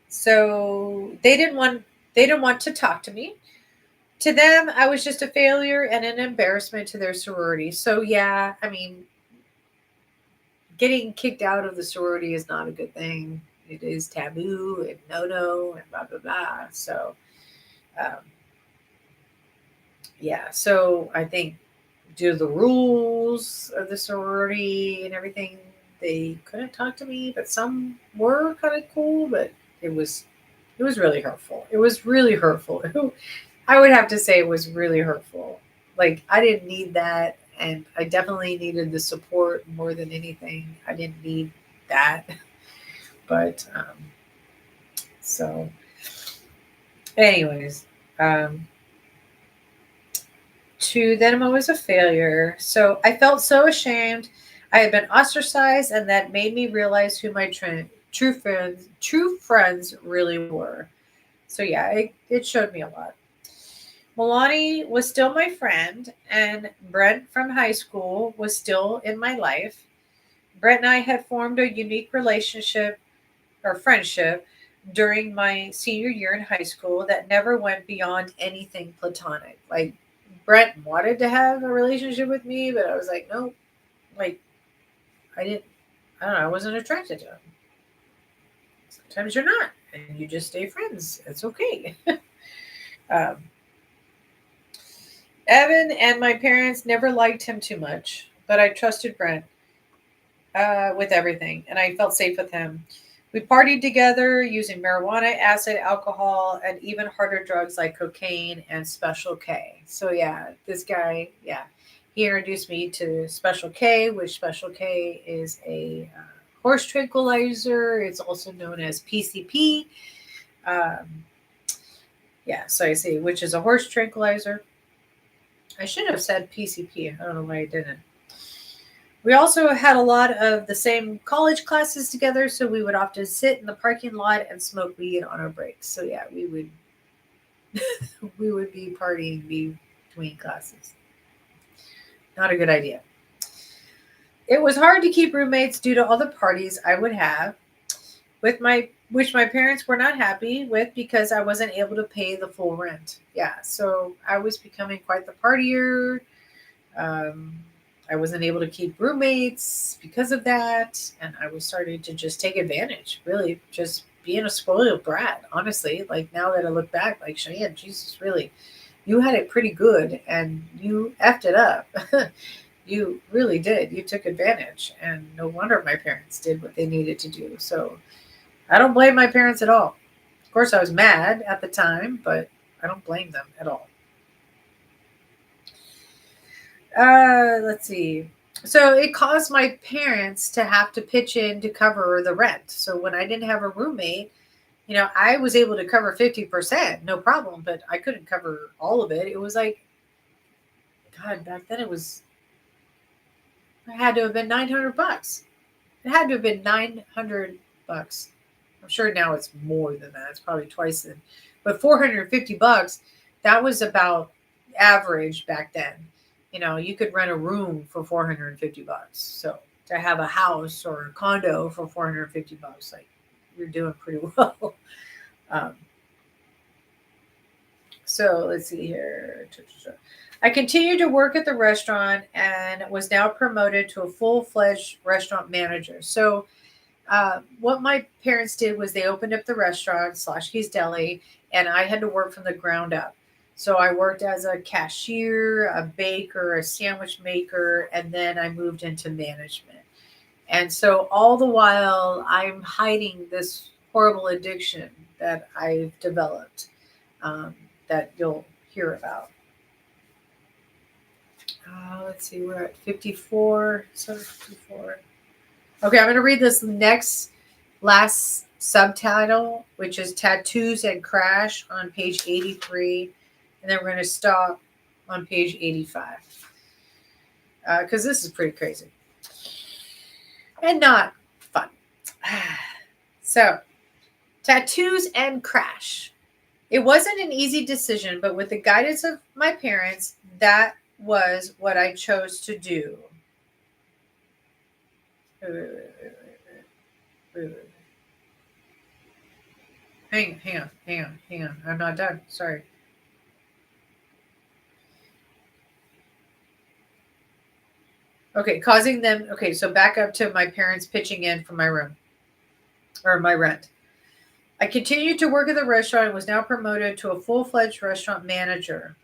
So they didn't want to talk to me. To them, I was just a failure and an embarrassment to their sorority. So yeah, getting kicked out of the sorority is not a good thing. It is taboo and no and blah blah blah. So yeah, so I think due to the rules of the sorority and everything, they couldn't talk to me, but some were kind of cool, but it was really hurtful. It was really hurtful. I would have to say it was really hurtful. Like, I didn't need that, and I definitely needed the support more than anything. I didn't need that. But so anyways, to them I was a failure. So I felt so ashamed. I had been ostracized, and that made me realize who my true friends really were. So yeah, it showed me a lot. Milani was still my friend, and Brent from high school was still in my life. Brent and I had formed a unique relationship or friendship during my senior year in high school that never went beyond anything platonic. Like, Brent wanted to have a relationship with me, but I was like, nope. Like, I didn't, I don't know, I wasn't attracted to him. Sometimes you're not, and you just stay friends. It's okay. um, Evan and my parents never liked him too much, but I trusted Brent with everything, and I felt safe with him. We partied together using marijuana, acid, alcohol, and even harder drugs like cocaine and Special K. So yeah, this guy, yeah, he introduced me to Special K, which Special K is a horse tranquilizer. It's also known as PCP. Um, yeah, so I see, which is a horse tranquilizer. I should have said PCP. I don't know why I didn't. We also had a lot of the same college classes together, so we would often sit in the parking lot and smoke weed on our breaks. So yeah, we would we would be partying between classes. Not a good idea. It was hard to keep roommates due to all the parties I would have with my which my parents were not happy with because I wasn't able to pay the full rent. Yeah, so I was becoming quite the partier. Um, I wasn't able to keep roommates because of that, and I was starting to just take advantage. Really, just being a spoiled brat. Honestly, like now that I look back, like Cheyenne, Jesus, really, you had it pretty good, and you effed it up. You really did. You took advantage, and no wonder my parents did what they needed to do. So I don't blame my parents at all. Of course, I was mad at the time, but I don't blame them at all. Let's see. So it caused my parents to have to pitch in to cover the rent. So when I didn't have a roommate, I was able to cover 50%, no problem, but I couldn't cover all of it. It was like, God, back then it had to have been $900. It had to have been $900. I'm sure now it's more than that. It's probably twice then. But $450, that was about average back then. You could rent a room for $450. So to have a house or a condo for $450, like, you're doing pretty well. Um, so let's see here. I continued to work at the restaurant and was now promoted to a full-fledged restaurant manager. So what my parents did was they opened up the restaurant /Keys Deli, and I had to work from the ground up. So I worked as a cashier, a baker, a sandwich maker, and then I moved into management. And so all the while, I'm hiding this horrible addiction that I've developed, um, that you'll hear about. Let's see, we're at 54, 754. Okay, I'm going to read this last subtitle, which is Tattoos and Crash on page 83. And then we're going to stop on page 85. Because this is pretty crazy. And not fun. So, tattoos and crash. It wasn't an easy decision, but with the guidance of my parents, that was what I chose to do. Wait. Hang on. I'm not done. Sorry. Okay, causing them. Okay, so back up to my parents pitching in for my room or my rent. I continued to work at the restaurant and was now promoted to a full-fledged restaurant manager.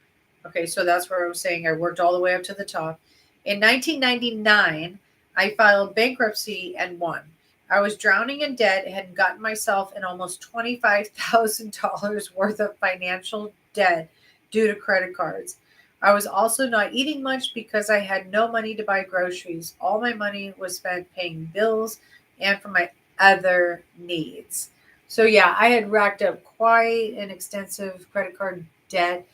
Okay, so that's where I was saying I worked all the way up to the top. In 1999, I filed bankruptcy and won. I was drowning in debt and had gotten myself in almost $25,000 worth of financial debt due to credit cards. I was also not eating much because I had no money to buy groceries. All my money was spent paying bills and for my other needs. So yeah, I had racked up quite an extensive credit card debt.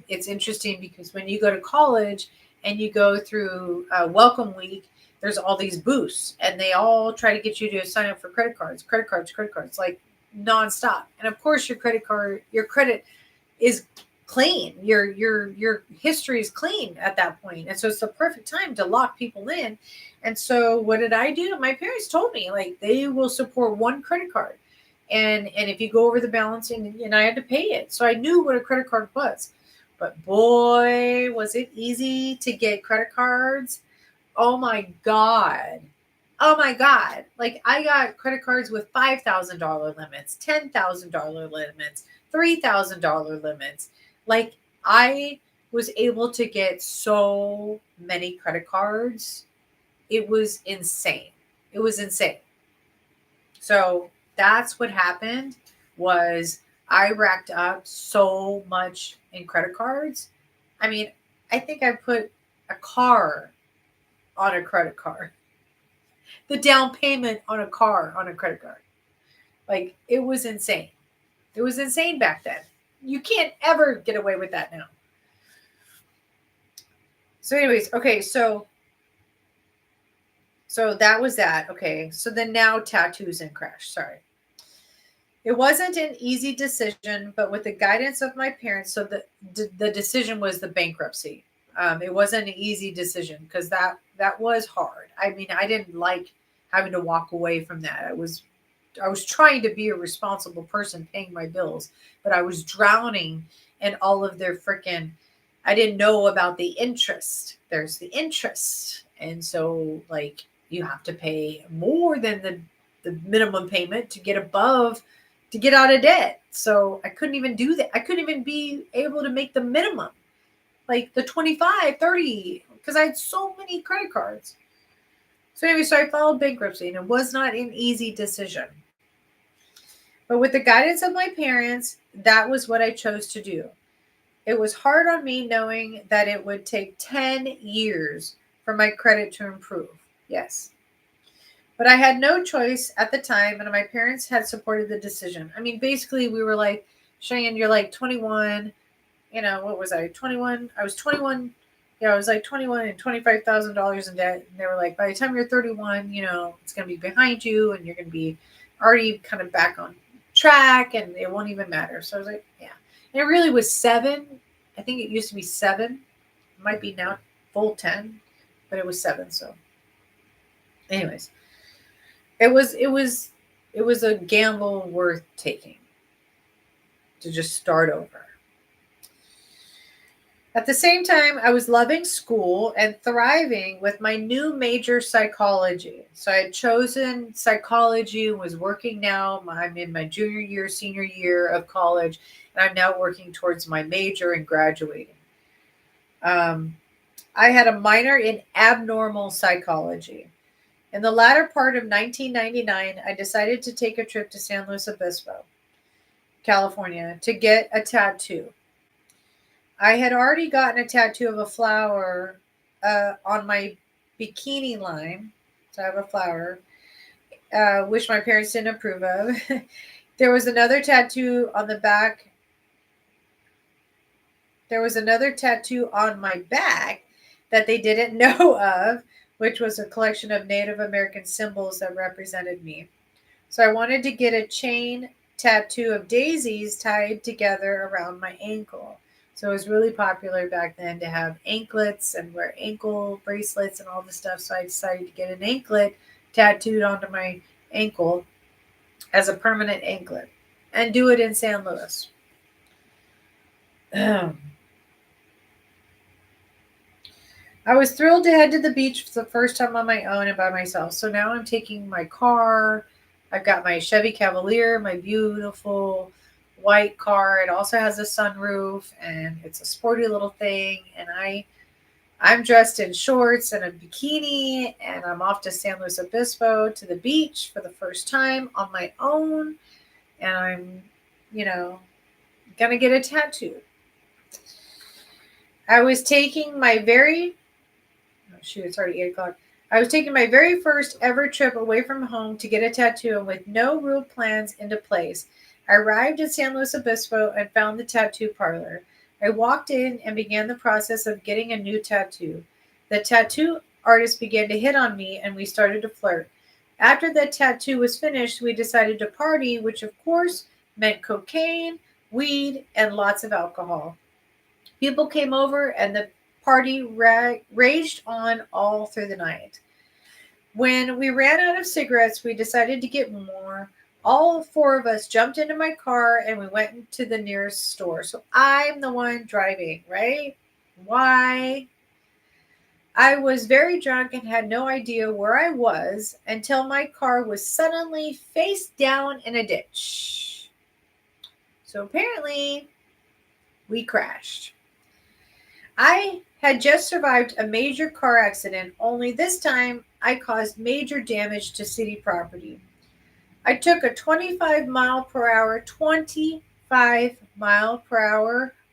It's interesting because when you go to college and you go through Welcome Week, there's all these boosts, and they all try to get you to sign up for credit cards, like nonstop. And of course, your credit is clean. Your history is clean at that point, and so it's the perfect time to lock people in. And so, what did I do? My parents told me, like, they will support one credit card, and if you go over the balance, and I had to pay it, so I knew what a credit card was. But boy, was it easy to get credit cards. Oh my God. Oh my God. Like, I got credit cards with $5,000 limits, $10,000 limits, $3,000 limits. Like, I was able to get so many credit cards. It was insane. It was insane. So that's what happened, was I racked up so much in credit cards. I mean, I think I put a car on a credit card, the down payment on a car on a credit card. Like, it was insane. It was insane back then. You can't ever get away with that now. So anyways, okay, so that was that. Okay, so then now tattoos and crash. Sorry. It wasn't an easy decision, but with the guidance of my parents, so the decision was the bankruptcy. It wasn't an easy decision because that was hard. I mean, I didn't like having to walk away from that. I was trying to be a responsible person paying my bills, but I was drowning in all of their freaking, I didn't know about the interest. There's the interest. And so, like, you have to pay more than the minimum payment to get out of debt. So I couldn't even do that. I couldn't even be able to make the minimum, like the 25, 30, because I had so many credit cards. So anyway, so I filed bankruptcy, and it was not an easy decision. But with the guidance of my parents, that was what I chose to do. It was hard on me knowing that it would take 10 years for my credit to improve. Yes. But I had no choice at the time, and my parents had supported the decision. I mean, basically, we were like, Cheyenne, you're like 21. What was I, 21? I was 21. Yeah, I was like 21 and $25,000 in debt. And they were like, by the time you're 31, it's going to be behind you, and you're going to be already kind of back on track, and it won't even matter. So I was like, yeah. And it really was 7. I think it used to be 7. It might be now full 10, but it was 7. So anyways, it was a gamble worth taking to just start over. At the same time, I was loving school and thriving with my new major, psychology. So I had chosen psychology and was working now. I'm in my senior year of college, and I'm now working towards my major and graduating. I had a minor in abnormal psychology. In the latter part of 1999, I decided to take a trip to San Luis Obispo, California, to get a tattoo. I had already gotten a tattoo of a flower on my bikini line. So I have a flower, which my parents didn't approve of. There was another tattoo on the back. There was another tattoo on my back that they didn't know of, which was a collection of Native American symbols that represented me. So I wanted to get a chain tattoo of daisies tied together around my ankle. So it was really popular back then to have anklets and wear ankle bracelets and all this stuff. So I decided to get an anklet tattooed onto my ankle as a permanent anklet and do it in San Luis. I was thrilled to head to the beach for the first time on my own and by myself. So now I'm taking my car. I've got my Chevy Cavalier, my beautiful white car. It also has a sunroof, and it's a sporty little thing. And I'm dressed in shorts and a bikini, and I'm off to San Luis Obispo to the beach for the first time on my own. And I'm, gonna get a tattoo. I was taking my it's already 8 o'clock. I was taking my very first ever trip away from home to get a tattoo, and with no real plans into place, I arrived at San Luis Obispo and found the tattoo parlor. I walked in and began the process of getting a new tattoo. The tattoo artist began to hit on me and we started to flirt. After the tattoo was finished, we decided to party, which of course meant cocaine, weed, and lots of alcohol. People came over and the party raged on all through the night. When we ran out of cigarettes, we decided to get more. All four of us jumped into my car and we went to the nearest store. So I'm the one driving, right? Why? I was very drunk and had no idea where I was until my car was suddenly face down in a ditch. So apparently, we crashed. I had just survived a major car accident, only this time I caused major damage to city property. I took a 25 mile per hour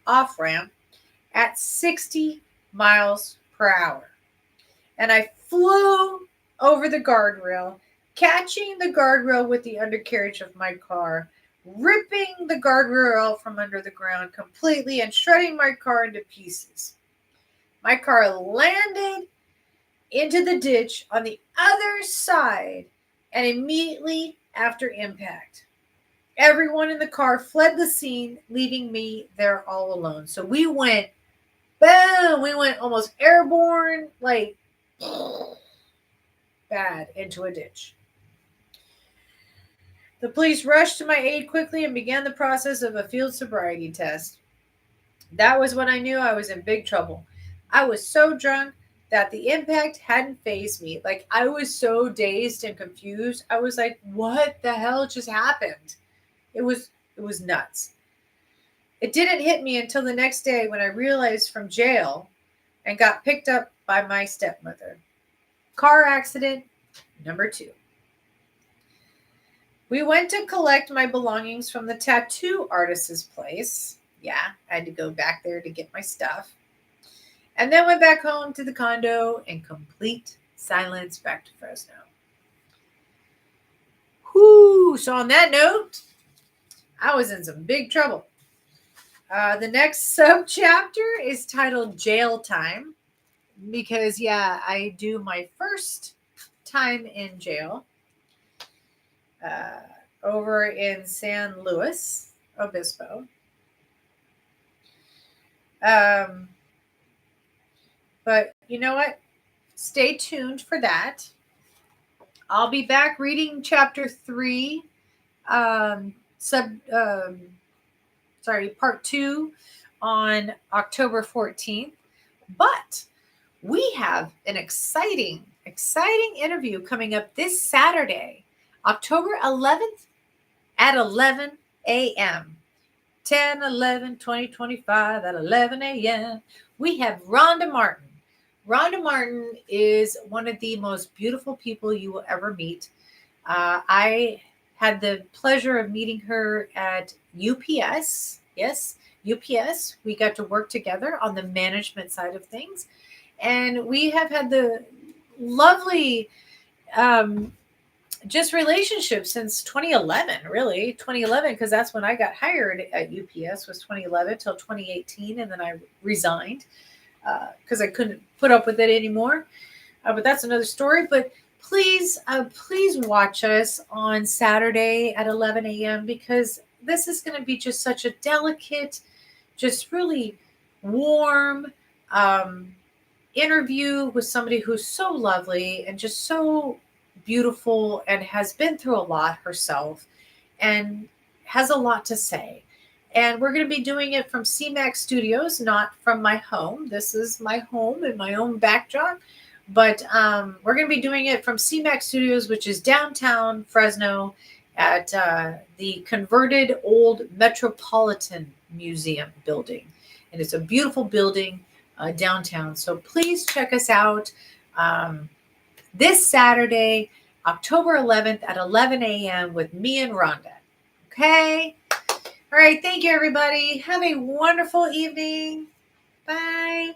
off ramp at 60 miles per hour. And I flew over the guardrail, catching the guardrail with the undercarriage of my car, ripping the guardrail from under the ground completely and shredding my car into pieces. My car landed into the ditch on the other side and immediately after impact, everyone in the car fled the scene, leaving me there all alone. So we went, boom, we went almost airborne, like bad into a ditch. The police rushed to my aid quickly and began the process of a field sobriety test. That was when I knew I was in big trouble. I was so drunk that the impact hadn't fazed me. Like, I was so dazed and confused. I was like, what the hell just happened? It was nuts. It didn't hit me until the next day when I realized from jail and got picked up by my stepmother. Car accident number 2. We went to collect my belongings from the tattoo artist's place. Yeah, I had to go back there to get my stuff. And then went back home to the condo in complete silence back to Fresno. Whoo! So on that note, I was in some big trouble. The next sub-chapter is titled Jail Time. Because, yeah, I do my first time in jail over in San Luis Obispo. But you know what? Stay tuned for that. I'll be back reading chapter 3, part 2 on October 14th. But we have an exciting interview coming up this Saturday, October 11th at 11 a.m. 10/11/2025 at 11 a.m. We have Rhonda Martin. Rhonda Martin is one of the most beautiful people you will ever meet. I had the pleasure of meeting her at UPS. Yes, UPS. We got to work together on the management side of things. And we have had the lovely just relationship since 2011, really. 2011, because that's when I got hired at UPS, was 2011 till 2018. And then I resigned because I couldn't put up with it anymore. But that's another story. But please watch us on Saturday at 11 a.m. because this is going to be just such a delicate, just really warm interview with somebody who's so lovely and just so beautiful and has been through a lot herself and has a lot to say. And we're going to be doing it from CMAX Studios, not from my home. This is my home and my own backdrop. But we're going to be doing it from CMAX Studios, which is downtown Fresno at the converted old Metropolitan Museum building. And it's a beautiful building downtown. So please check us out this Saturday, October 11th at 11 a.m. with me and Rhonda. Okay? All right. Thank you, everybody. Have a wonderful evening. Bye.